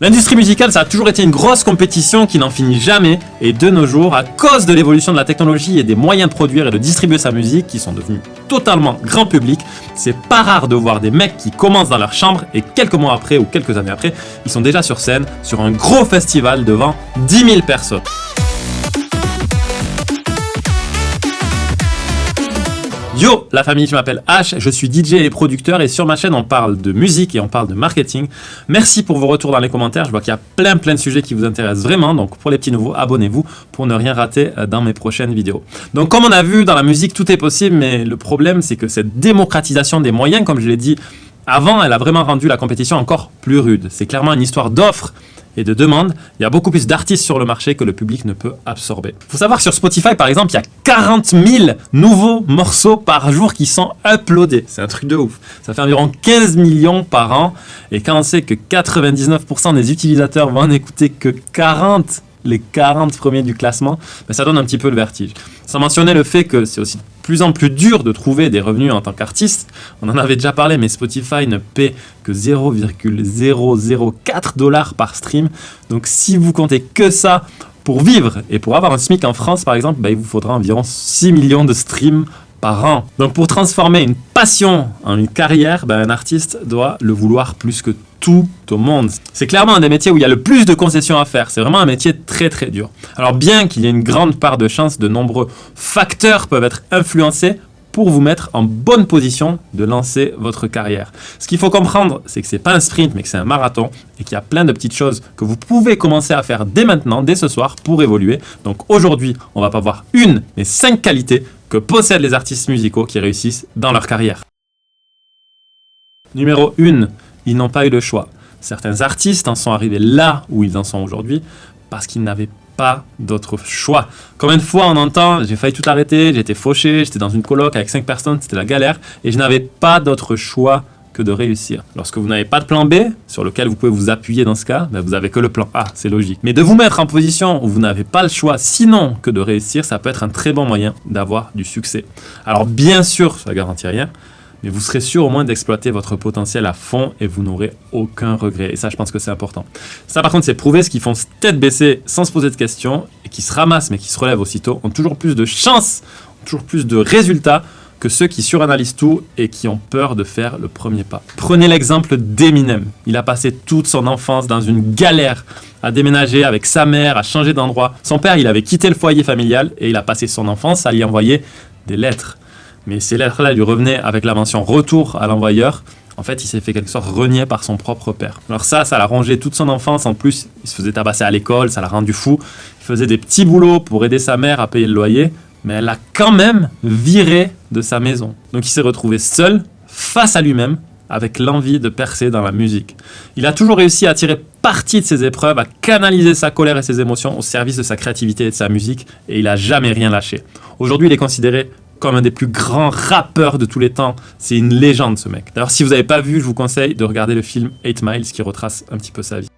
L'industrie musicale, ça a toujours été une grosse compétition qui n'en finit jamais, et de nos jours, à cause de l'évolution de la technologie et des moyens de produire et de distribuer sa musique qui sont devenus totalement grand public, c'est pas rare de voir des mecs qui commencent dans leur chambre et quelques mois après ou quelques années après, ils sont déjà sur scène, sur un gros festival devant 10 000 personnes. Yo la famille, je m'appelle H, je suis DJ et producteur et sur ma chaîne on parle de musique et on parle de marketing. Merci pour vos retours dans les commentaires, je vois qu'il y a plein de sujets qui vous intéressent vraiment, donc pour les petits nouveaux, abonnez-vous pour ne rien rater dans mes prochaines vidéos. Donc comme on a vu, dans la musique tout est possible, mais le problème c'est que cette démocratisation des moyens, comme je l'ai dit avant, elle a vraiment rendu la compétition encore plus rude. C'est clairement une histoire d'offres et de demande, il y a beaucoup plus d'artistes sur le marché que le public ne peut absorber. Il faut savoir que sur Spotify, par exemple, il y a 40 000 nouveaux morceaux par jour qui sont uploadés. C'est un truc de ouf. Ça fait environ 15 millions par an. Et quand on sait que 99% des utilisateurs vont en écouter que 40, les 40 premiers du classement, ben ça donne un petit peu le vertige. Sans mentionner le fait que c'est aussi de plus en plus dur de trouver des revenus en tant qu'artiste. On en avait déjà parlé, mais Spotify ne paie que 0,004 $ par stream. Donc si vous comptez que ça pour vivre et pour avoir un SMIC en France, par exemple, ben, il vous faudra environ 6 millions de streams par an. Donc pour transformer une passion en une carrière, ben, un artiste doit le vouloir plus que tout au monde. C'est clairement un des métiers où il y a le plus de concessions à faire. C'est vraiment un métier très très dur. Alors bien qu'il y ait une grande part de chance, de nombreux facteurs peuvent être influencés pour vous mettre en bonne position de lancer votre carrière. Ce qu'il faut comprendre, c'est que c'est pas un sprint, mais que c'est un marathon et qu'il y a plein de petites choses que vous pouvez commencer à faire dès maintenant, dès ce soir, pour évoluer. Donc aujourd'hui, on va pas voir une, mais 5 qualités que possèdent les artistes musicaux qui réussissent dans leur carrière. Numéro 1, ils n'ont pas eu le choix. Certains artistes en sont arrivés là où ils en sont aujourd'hui parce qu'ils n'avaient pas d'autre choix. Combien de fois on entend, j'ai failli tout arrêter, j'ai été fauché, j'étais dans une coloc avec 5 personnes, c'était la galère, et je n'avais pas d'autre choix que de réussir. Lorsque vous n'avez pas de plan B, sur lequel vous pouvez vous appuyer dans ce cas, ben vous n'avez que le plan A, c'est logique. Mais de vous mettre en position où vous n'avez pas le choix sinon que de réussir, ça peut être un très bon moyen d'avoir du succès. Alors bien sûr, ça ne garantit rien, mais vous serez sûr au moins d'exploiter votre potentiel à fond et vous n'aurez aucun regret. Et ça, je pense que c'est important. Ça, par contre, c'est prouver ce qui font tête baissée sans se poser de questions et qui se ramassent mais qui se relèvent aussitôt, ont toujours plus de chance, ont toujours plus de résultats que ceux qui suranalysent tout et qui ont peur de faire le premier pas. Prenez l'exemple d'Eminem. Il a passé toute son enfance dans une galère à déménager avec sa mère, à changer d'endroit. Son père, il avait quitté le foyer familial et il a passé son enfance à lui envoyer des lettres. Mais ces lettres-là lui revenaient avec la mention « retour à l'envoyeur ». En fait, il s'est fait quelque sorte renier par son propre père. Alors ça l'a rongé toute son enfance. En plus, il se faisait tabasser à l'école, ça l'a rendu fou. Il faisait des petits boulots pour aider sa mère à payer le loyer, mais elle l'a quand même viré de sa maison. Donc il s'est retrouvé seul, face à lui-même, avec l'envie de percer dans la musique. Il a toujours réussi à tirer parti de ses épreuves, à canaliser sa colère et ses émotions au service de sa créativité et de sa musique, et il n'a jamais rien lâché. Aujourd'hui, il est considéré comme un des plus grands rappeurs de tous les temps. C'est une légende, ce mec. D'ailleurs, si vous n'avez pas vu, je vous conseille de regarder le film 8 Miles qui retrace un petit peu sa vie.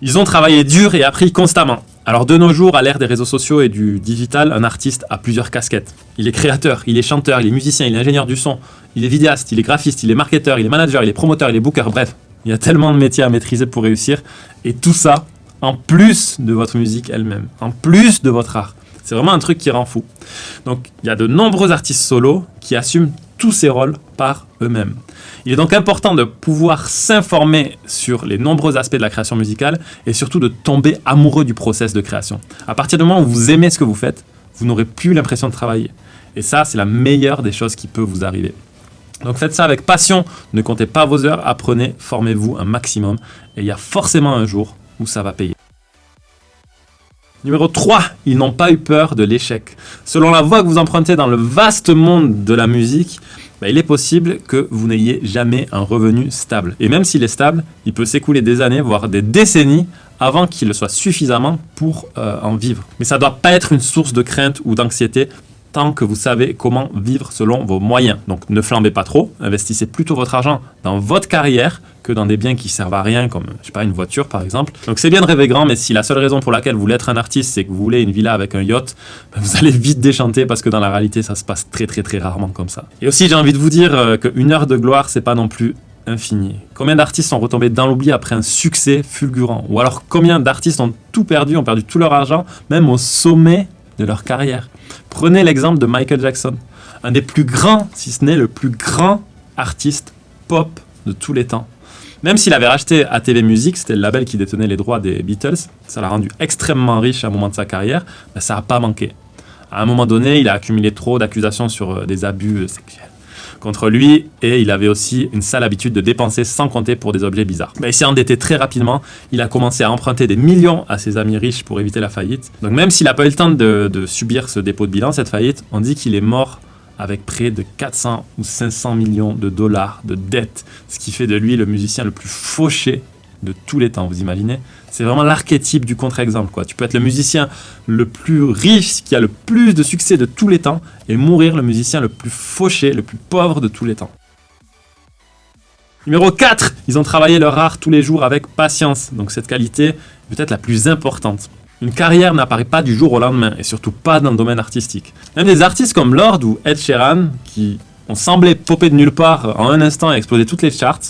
Ils ont travaillé dur et appris constamment. Alors de nos jours, à l'ère des réseaux sociaux et du digital, un artiste a plusieurs casquettes. Il est créateur, il est chanteur, il est musicien, il est ingénieur du son, il est vidéaste, il est graphiste, il est marketeur, il est manager, il est promoteur, il est booker, bref. Il y a tellement de métiers à maîtriser pour réussir. Et tout ça, en plus de votre musique elle-même, en plus de votre art. C'est vraiment un truc qui rend fou. Donc, il y a de nombreux artistes solos qui assument tous ces rôles par eux-mêmes. Il est donc important de pouvoir s'informer sur les nombreux aspects de la création musicale et surtout de tomber amoureux du process de création. À partir du moment où vous aimez ce que vous faites, vous n'aurez plus l'impression de travailler. Et ça, c'est la meilleure des choses qui peut vous arriver. Donc faites ça avec passion, ne comptez pas vos heures, apprenez, formez-vous un maximum et il y a forcément un jour où ça va payer. Numéro 3, ils n'ont pas eu peur de l'échec. Selon la voie que vous empruntez dans le vaste monde de la musique, il est possible que vous n'ayez jamais un revenu stable. Et même s'il est stable, il peut s'écouler des années, voire des décennies, avant qu'il le soit suffisamment pour en vivre. Mais ça ne doit pas être une source de crainte ou d'anxiété tant que vous savez comment vivre selon vos moyens. Donc ne flambez pas trop, investissez plutôt votre argent dans votre carrière que dans des biens qui servent à rien, comme je sais pas, une voiture par exemple. Donc c'est bien de rêver grand, mais si la seule raison pour laquelle vous voulez être un artiste, c'est que vous voulez une villa avec un yacht, vous allez vite déchanter parce que dans la réalité, ça se passe très très très rarement comme ça. Et aussi, j'ai envie de vous dire qu'une heure de gloire, c'est pas non plus infini. Combien d'artistes sont retombés dans l'oubli après un succès fulgurant? Ou alors combien d'artistes ont tout perdu, ont perdu tout leur argent, même au sommet de leur carrière? Prenez l'exemple de Michael Jackson, un des plus grands, si ce n'est le plus grand artiste pop de tous les temps. Même s'il avait racheté ATV Music, c'était le label qui détenait les droits des Beatles, ça l'a rendu extrêmement riche à un moment de sa carrière, mais ça n'a pas manqué. À un moment donné, il a accumulé trop d'accusations sur des abus sexuels contre lui, et il avait aussi une sale habitude de dépenser sans compter pour des objets bizarres. Mais il s'est endetté très rapidement, il a commencé à emprunter des millions à ses amis riches pour éviter la faillite. Donc même s'il n'a pas eu le temps de subir ce dépôt de bilan, cette faillite, on dit qu'il est mort avec près de 400 ou 500 millions de dollars de dettes, ce qui fait de lui le musicien le plus fauché de tous les temps, vous imaginez? C'est vraiment l'archétype du contre-exemple, quoi. Tu peux être le musicien le plus riche, qui a le plus de succès de tous les temps, et mourir le musicien le plus fauché, le plus pauvre de tous les temps. Numéro 4, ils ont travaillé leur art tous les jours avec patience, donc cette qualité est peut-être la plus importante. Une carrière n'apparaît pas du jour au lendemain, et surtout pas dans le domaine artistique. Même des artistes comme Lorde ou Ed Sheeran, qui ont semblé popper de nulle part en un instant et exploser toutes les charts,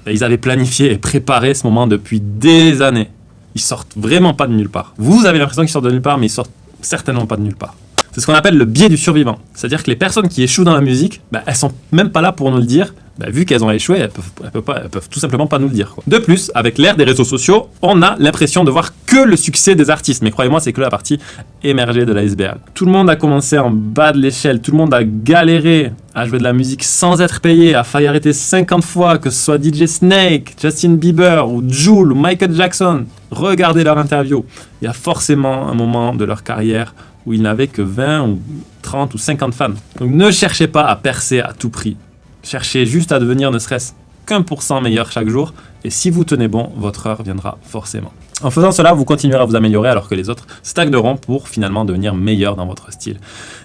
ils avaient planifié et préparé ce moment depuis des années. Ils sortent vraiment pas de nulle part. Vous avez l'impression qu'ils sortent de nulle part, mais ils sortent certainement pas de nulle part. C'est ce qu'on appelle le biais du survivant. C'est-à-dire que les personnes qui échouent dans la musique, elles sont même pas là pour nous le dire. Vu qu'elles ont échoué, elles peuvent tout simplement pas nous le dire, quoi. De plus, avec l'ère des réseaux sociaux, on a l'impression de voir que le succès des artistes. Mais croyez-moi, c'est que la partie émergée de l'iceberg. Tout le monde a commencé en bas de l'échelle. Tout le monde a galéré à jouer de la musique sans être payé, a failli arrêter 50 fois, que ce soit DJ Snake, Justin Bieber ou Jul ou Michael Jackson. Regardez leur interview. Il y a forcément un moment de leur carrière où ils n'avaient que 20 ou 30 ou 50 fans. Donc ne cherchez pas à percer à tout prix. Cherchez juste à devenir ne serait-ce qu'1% meilleur chaque jour, et si vous tenez bon, votre heure viendra forcément. En faisant cela, vous continuerez à vous améliorer alors que les autres stagneront pour finalement devenir meilleurs dans votre style.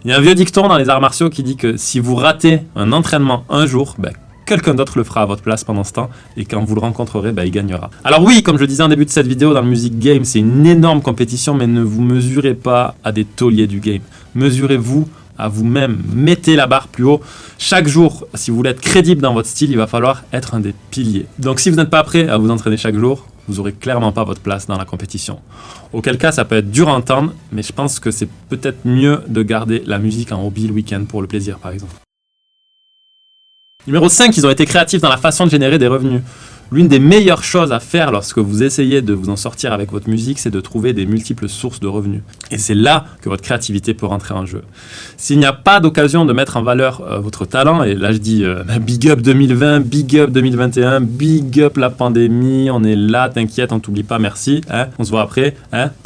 Il y a un vieux dicton dans les arts martiaux qui dit que si vous ratez un entraînement un jour, quelqu'un d'autre le fera à votre place pendant ce temps, et quand vous le rencontrerez, il gagnera. Alors oui, comme je le disais en début de cette vidéo, dans le music game, c'est une énorme compétition, mais ne vous mesurez pas à des tauliers du game. Mesurez-vous à vous-même, mettez la barre plus haut. Chaque jour, si vous voulez être crédible dans votre style, il va falloir être un des piliers. Donc si vous n'êtes pas prêt à vous entraîner chaque jour, vous n'aurez clairement pas votre place dans la compétition. Auquel cas, ça peut être dur à entendre, mais je pense que c'est peut-être mieux de garder la musique en hobby le week-end pour le plaisir, par exemple. Numéro 5, ils ont été créatifs dans la façon de générer des revenus. L'une des meilleures choses à faire lorsque vous essayez de vous en sortir avec votre musique, c'est de trouver des multiples sources de revenus. Et c'est là que votre créativité peut rentrer en jeu. S'il n'y a pas d'occasion de mettre en valeur votre talent, et là je dis big up 2020, big up 2021, big up la pandémie, on est là, t'inquiète, on t'oublie pas, merci, on se voit après.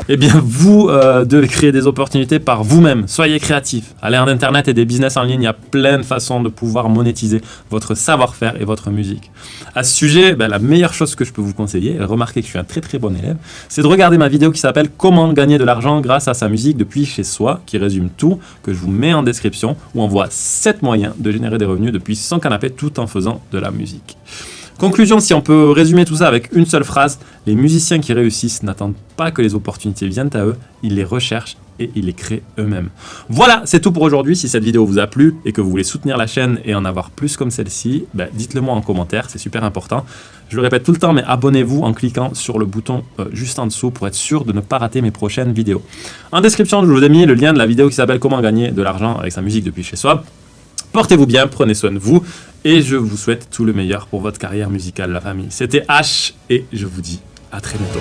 Eh bien vous devez créer des opportunités par vous-même. Soyez créatifs. À l'ère d'Internet et des business en ligne, il y a plein de façons de pouvoir monétiser votre savoir-faire et votre musique. À ce sujet, la meilleure chose que je peux vous conseiller, et remarquez que je suis un très très bon élève, c'est de regarder ma vidéo qui s'appelle « Comment gagner de l'argent grâce à sa musique depuis chez soi », qui résume tout, que je vous mets en description, où on voit 7 moyens de générer des revenus depuis son canapé tout en faisant de la musique. Conclusion, si on peut résumer tout ça avec une seule phrase, les musiciens qui réussissent n'attendent pas que les opportunités viennent à eux, ils les recherchent et ils les créent eux-mêmes. Voilà, c'est tout pour aujourd'hui. Si cette vidéo vous a plu et que vous voulez soutenir la chaîne et en avoir plus comme celle-ci, dites-le moi en commentaire, c'est super important. Je le répète tout le temps, mais abonnez-vous en cliquant sur le bouton juste en dessous pour être sûr de ne pas rater mes prochaines vidéos. En description, je vous ai mis le lien de la vidéo qui s'appelle « Comment gagner de l'argent avec sa musique depuis chez soi ». Portez-vous bien, prenez soin de vous et je vous souhaite tout le meilleur pour votre carrière musicale, la famille. C'était H et je vous dis à très bientôt.